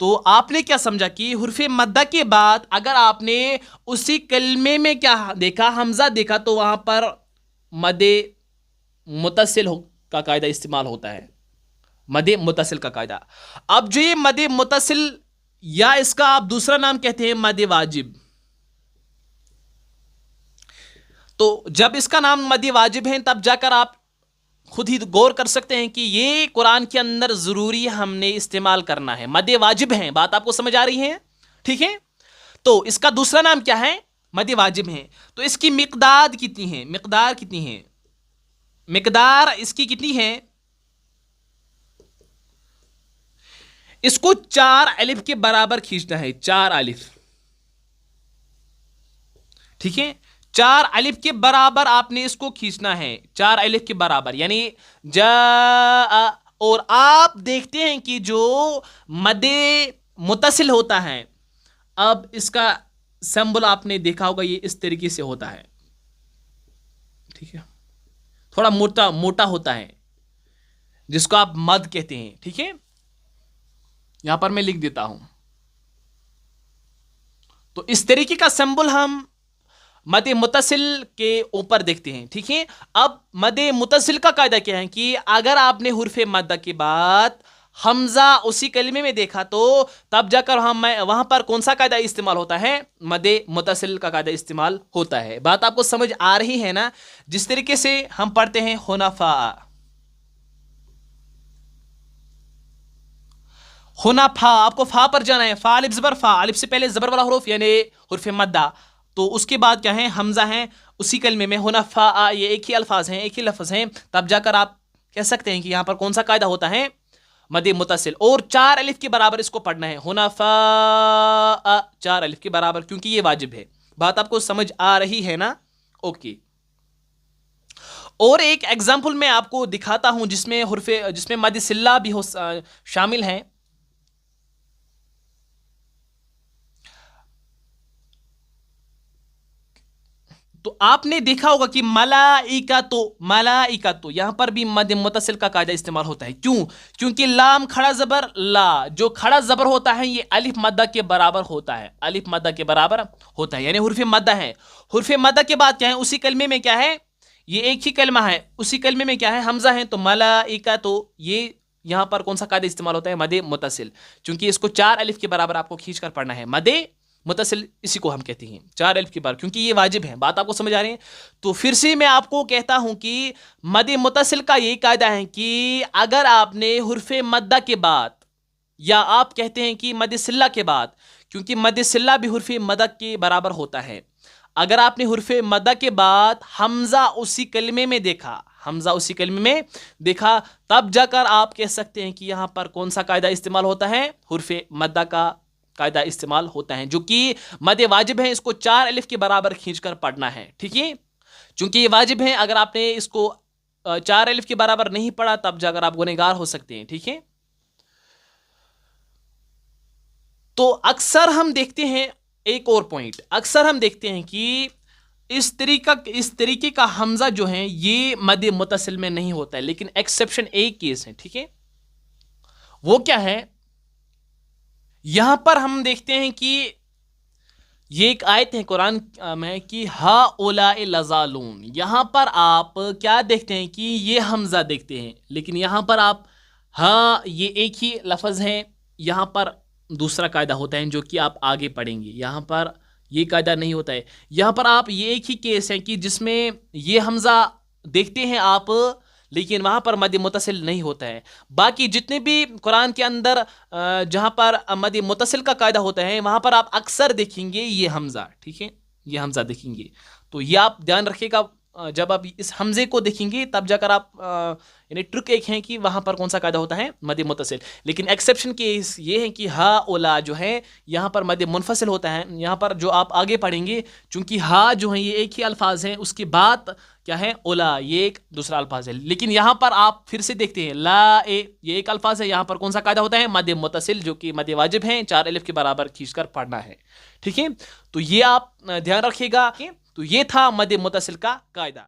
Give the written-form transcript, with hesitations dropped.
تو آپ نے کیا سمجھا کہ حرف مدہ کے بعد اگر آپ نے اسی کلمے میں کیا دیکھا، حمزہ دیکھا، تو وہاں پر مد متصل کا قاعدہ استعمال ہوتا ہے، مد متصل کا قاعدہ۔ اب جو یہ مد متصل، یا اس کا آپ دوسرا نام کہتے ہیں مد واجب، تو جب اس کا نام مد واجب ہے تب جا کر آپ خود ہی غور کر سکتے ہیں کہ یہ قرآن کے اندر ضروری ہم نے استعمال کرنا ہے، مد واجب ہیں۔ بات آپ کو سمجھ آ رہی ہے؟ ٹھیک ہے، تو اس کا دوسرا نام کیا ہے؟ مد واجب ہے۔ تو اس کی مقدار کتنی ہے؟ مقدار کتنی ہے؟ مقدار اس کی کتنی ہے؟ اس کو 4 الف کے برابر کھینچنا ہے، 4 الف، ٹھیک ہے، 4 الف کے برابر آپ نے اس کو کھینچنا ہے، 4 الف کے برابر، یعنی جاء۔ اور آپ دیکھتے ہیں کہ جو مد متصل ہوتا ہے، اب اس کا سمبل آپ نے دیکھا ہوگا، یہ اس طریقے سے ہوتا ہے، ٹھیک ہے، تھوڑا موٹا ہوتا ہے، جس کو آپ مد کہتے ہیں، ٹھیک ہے۔ یہاں پر میں لکھ دیتا ہوں، تو اس طریقے کا سمبل ہم مد متصل کے اوپر دیکھتے ہیں، ٹھیک ہے۔ اب مد متصل کا قاعدہ کیا ہے کہ اگر آپ نے حرف مدہ کے بعد حمزہ اسی کلمے میں دیکھا تو تب جا کر وہاں پر کون سا قاعدہ استعمال ہوتا ہے؟ مد متصل کا قاعدہ استعمال ہوتا ہے۔ بات آپ کو سمجھ آ رہی ہے نا؟ جس طریقے سے ہم پڑھتے ہیں حنفاء، حنفاء، آپ کو فا پر جانا ہے، فا الف زبر فا، الف سے پہلے زبر والا حروف یعنی حرف مدہ، تو اس کے بعد کیا ہے؟ حمزہ ہیں اسی کلمے میں، حنفاء، یہ ایک ہی الفاظ ہیں، ایک ہی لفظ ہیں، تب جا کر آپ کہہ سکتے ہیں کہ یہاں پر کون سا قاعدہ ہوتا ہے؟ مد متصل، اور 4 الف کے برابر اس کو پڑھنا ہے، حنفاء 4 الف کے برابر، کیونکہ یہ واجب ہے۔ بات آپ کو سمجھ آ رہی ہے نا؟ اوکے۔ اور ایک ایگزامپل میں آپ کو دکھاتا ہوں جس میں مد سلہ بھی شامل ہیں۔ تو آپ نے دیکھا ہوگا کہ ملائکۃ، یہاں پر بھی مد متصل کا قاعدہ استعمال ہوتا ہے۔ کیوں؟ کیونکہ لام کھڑا زبر لا، جو کھڑا زبر ہوتا ہے یہ الف مدہ کے برابر ہوتا ہے، الف مدہ کے برابر ہوتا ہے، یعنی حرف مدہ ہے۔ حرف مدہ کے بعد کیا ہے؟ اسی کلمے میں کیا ہے؟ یہ ایک ہی کلمہ ہے، اسی کلمے میں کیا ہے؟ حمزہ ہے، تو ملائکۃ، تو یہ یہاں پر کون سا قاعدہ استعمال ہوتا ہے؟ مد متصل، چونکہ اس کو 4 الف کے برابر آپ کو کھینچ کر پڑھنا ہے، مد متصل اسی کو ہم کہتے ہیں 4 الف کے بعد، کیونکہ یہ واجب ہے۔ بات آپ کو سمجھ آ رہی ہے؟ تو پھر سے میں آپ کو کہتا ہوں کہ مد متصل کا یہ قاعدہ ہے کہ اگر آپ نے حرف مدہ کے بعد، یا آپ کہتے ہیں کہ مد سلہ کے بعد، کیونکہ مد سلہ بھی حرف مدہ کے برابر ہوتا ہے، اگر آپ نے حرف مدہ کے بعد حمزہ اسی کلمے میں دیکھا، حمزہ اسی کلمے میں دیکھا، تب جا کر آپ کہہ سکتے ہیں کہ یہاں پر کون سا قاعدہ استعمال ہوتا ہے؟ حرف مدہ کا قاعدہ استعمال ہوتا ہے، جو کہ مد واجب ہے، اس کو 4 الف کے برابر کھینچ کر پڑھنا ہے، ٹھیک ہے، چونکہ یہ واجب ہے۔ اگر آپ نے اس کو 4 الف کے برابر نہیں پڑھا تب جا کر آپ گنہگار ہو سکتے ہیں، ٹھیک ہے۔ تو اکثر ہم دیکھتے ہیں، ایک اور پوائنٹ، اکثر ہم دیکھتے ہیں کہ اس طریقے کا حمزہ جو ہے یہ مد متصل میں نہیں ہوتا ہے، لیکن ایکسیپشن ایک کیس ہے، ٹھیک ہے، وہ کیا ہے؟ یہاں پر ہم دیکھتے ہیں کہ یہ ایک آیت ہے قرآن میں کہ ہا اولا لظالون، یہاں پر آپ کیا دیکھتے ہیں کہ یہ حمزہ دیکھتے ہیں، لیکن یہاں پر آپ ہاں، یہ ایک ہی لفظ ہے، یہاں پر دوسرا قاعدہ ہوتا ہے جو کہ آپ آگے پڑھیں گے، یہاں پر یہ قاعدہ نہیں ہوتا ہے۔ یہاں پر آپ یہ ایک ہی کیس ہے کہ جس میں یہ حمزہ دیکھتے ہیں آپ، لیکن وہاں پر مد متصل نہیں ہوتا ہے۔ باقی جتنے بھی قرآن کے اندر جہاں پر مد متصل کا قاعدہ ہوتا ہے وہاں پر آپ اکثر دیکھیں گے یہ حمزہ، ٹھیک ہے، یہ حمزہ دیکھیں گے، تو یہ آپ دھیان رکھیے گا، جب آپ اس حمزے کو دیکھیں گے تب جا کر آپ یعنی ٹرک ایک ہے کہ وہاں پر کون سا قاعدہ ہوتا ہے؟ مد متصل، لیکن ایکسیپشن کیس یہ ہے کہ ہا اولا جو ہے یہاں پر مد منفصل ہوتا ہے، یہاں پر جو آپ آگے پڑھیں گے، چونکہ ہا جو ہے یہ ایک ہی الفاظ ہیں، اس کے بعد کیا ہے؟ اولا، یہ ایک دوسرا الفاظ ہے، لیکن یہاں پر آپ پھر سے دیکھتے ہیں لا یہ ایک الفاظ ہے، یہاں پر کون سا قاعدہ ہوتا ہے؟ مد متصل، جو کہ مد واجب ہے، 4 الف کے برابر کھینچ کر پڑھنا ہے، ٹھیک ہے۔ تو یہ آپ دھیان رکھیے گا، تو یہ تھا مد متصل کا قاعدہ۔